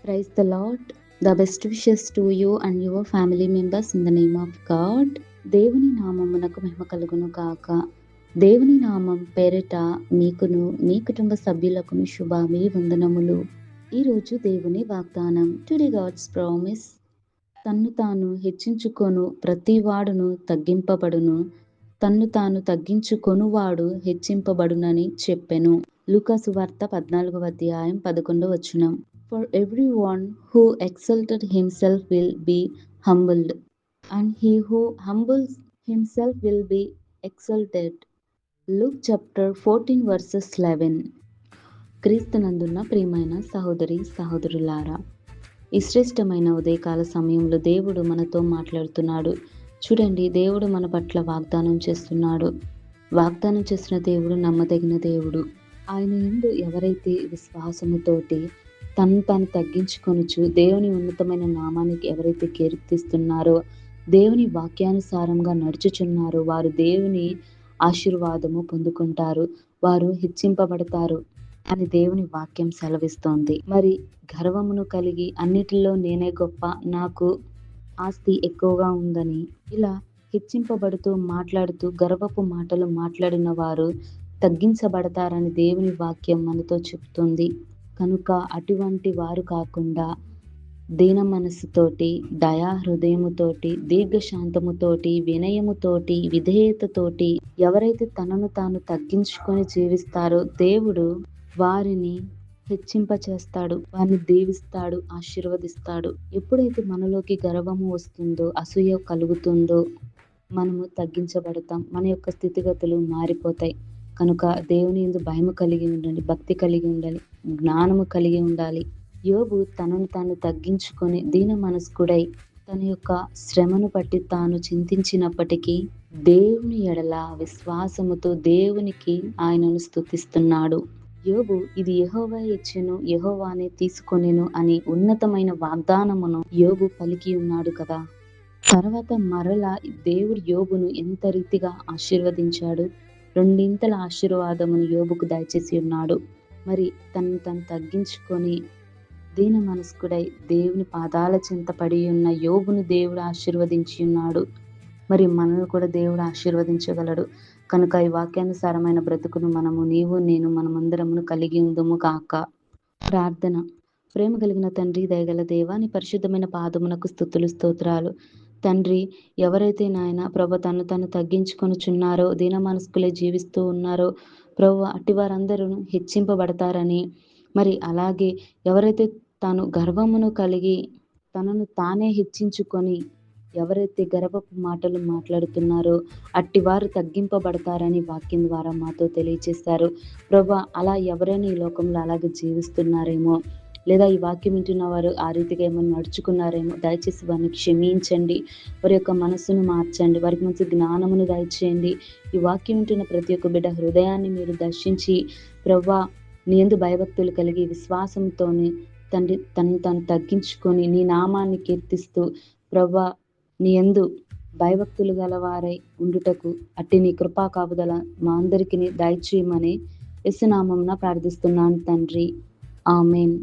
Praise the Lord. The best wishes to you and your family members in the name of God. దేవుని నామమునకు మహిమ కలుగును కాక. దేవుని నామం పేరిట మీకును మీ కుటుంబ సభ్యులకును శుభాభివందనములు. ఈరోజు దేవుని వాగ్దానం. Today God's promise. తన్ను తాను హెచ్చించుకొను ప్రతివాడును తగ్గింపబడును, తన్ను తాను తగ్గించుకొనువాడు హెచ్చింపబడునని చెప్పెను. లూకా సువార్త 14వ అధ్యాయం 11వ వచనం. For everyone who exalted himself will be humbled, and he who humbles himself will be exalted. Luke chapter 14 verses 11. క్రీస్తునందున్న ప్రియమైన సహోదరి సహోదరులారా, ఈ శ్రేష్టమైన ఉదయకాల సమయంలో దేవుడు మనతో మాట్లాడుతున్నాడు. చూడండి, దేవుడు మన పట్ల వాగ్దానం చేస్తున్నాడు. వాగ్దానం చేసిన దేవుడు నమ్మదగిన దేవుడు. ఆయన యందు ఎవరైతే విశ్వాసముతోటి తను తాను తగ్గించుకొనుచు దేవుని ఉన్నతమైన నామానికి ఎవరైతే కీర్తిస్తున్నారో, దేవుని వాక్యానుసారంగా నడుచుచున్నారో వారు దేవుని ఆశీర్వాదము పొందుకుంటారు, వారు హెచ్చింపబడతారు అని దేవుని వాక్యం సెలవిస్తోంది. మరి గర్వమును కలిగి అన్నిటిలో నేనే గొప్ప, నాకు ఆస్తి ఎక్కువగా ఉందని ఇలా హెచ్చింపబడుతూ మాట్లాడుతూ గర్వపు మాటలు మాట్లాడిన వారు తగ్గించబడతారని దేవుని వాక్యం మనతో చెప్తుంది. కనుక అటువంటి వారు కాకుండా దీన మనస్సుతోటి, దయా హృదయముతోటి, దీర్ఘశాంతముతోటి, వినయముతోటి, విధేయతతోటి ఎవరైతే తనను తాను తగ్గించుకొని జీవిస్తారో దేవుడు వారిని హెచ్చింపచేస్తాడు, వారిని దీవిస్తాడు, ఆశీర్వదిస్తాడు. ఎప్పుడైతే మనలోకి గర్వము వస్తుందో, అసూయ కలుగుతుందో మనము తగ్గించబడతాం, మన యొక్క స్థితిగతులు మారిపోతాయి. కనుక దేవుని యందు భయము కలిగి ఉండాలి, భక్తి కలిగి ఉండాలి, జ్ఞానము కలిగి ఉండాలి. యోబు తనను తాను తగ్గించుకొని దీన మనస్కుడై తన యొక్క శ్రమను బట్టి తాను చింతించినప్పటికీ దేవుని ఎడల విశ్వాసముతో దేవునికి ఆయనను స్తుతిస్తున్నాడు. యోబు ఇది యెహోవా ఇచ్చెను, యెహోవానే తీసుకొనెను అని ఉన్నతమైన వాగ్దానమును యోబు పలికి ఉన్నాడు కదా. తర్వాత మరలా దేవుడు యోబును ఎంత రీతిగా ఆశీర్వదించాడు, రెండింతల ఆశీర్వాదమును యోబుకు దయచేసి ఉన్నాడు. మరి తను తగ్గించుకొని దీన మనస్కుడై దేవుని పాదాల చెంత పడి ఉన్న యోబును దేవుడు ఆశీర్వదించి ఉన్నాడు. మరి మనల్ని కూడా దేవుడు ఆశీర్వదించగలడు. కనుక ఈ వాక్యానుసారమైన బ్రతుకును నీవు నేను మనమందరమును కలిగి ఉందుము కాక. ప్రార్థన. ప్రేమ కలిగిన తండ్రి, దయగల దేవా, నీ పరిశుద్ధమైన పాదమునకు స్తుతులు స్తోత్రాలు. తండ్రి, ఎవరైతే నాయన ప్రభు తను తను తగ్గించుకొనుచున్నారో, దీన మనస్కులే జీవిస్తూ ఉన్నారో ప్రభు అట్టి వారందరూ హెచ్చింపబడతారని, మరి అలాగే ఎవరైతే తాను గర్వమును కలిగి తనను తానే హెచ్చించుకొని ఎవరైతే గర్వపు మాటలు మాట్లాడుతున్నారో అట్టివారు తగ్గింపబడతారని వాక్యం ద్వారా మాతో తెలియజేశారు. ప్రభు, అలా ఎవరైనా ఈ లోకంలో అలాగే జీవిస్తున్నారేమో, లేదా ఈ వాక్యం వింటున్న వారు ఆ రీతిగా ఏమైనా నడుచుకున్నారేమో, దయచేసి వారిని క్షమించండి, వారి యొక్క మనస్సును మార్చండి, వారికి మంచి జ్ఞానమును దయచేయండి. ఈ వాక్యం వింటున్న ప్రతి ఒక్క బిడ్డ హృదయాన్ని మీరు దర్శించి ప్రభువా, నీ యందు భయభక్తులు కలిగి విశ్వాసంతోనే తండ్రి తను తాను తగ్గించుకొని నీ నామాన్ని కీర్తిస్తూ ప్రభువా నీ యందు భయభక్తులు గలవారై ఉండుటకు అట్టి నీ కృపా కాపుదల మా అందరికీ దయచేయమని యేసు నామమున ప్రార్థిస్తున్నాను తండ్రి. ఆమేన్.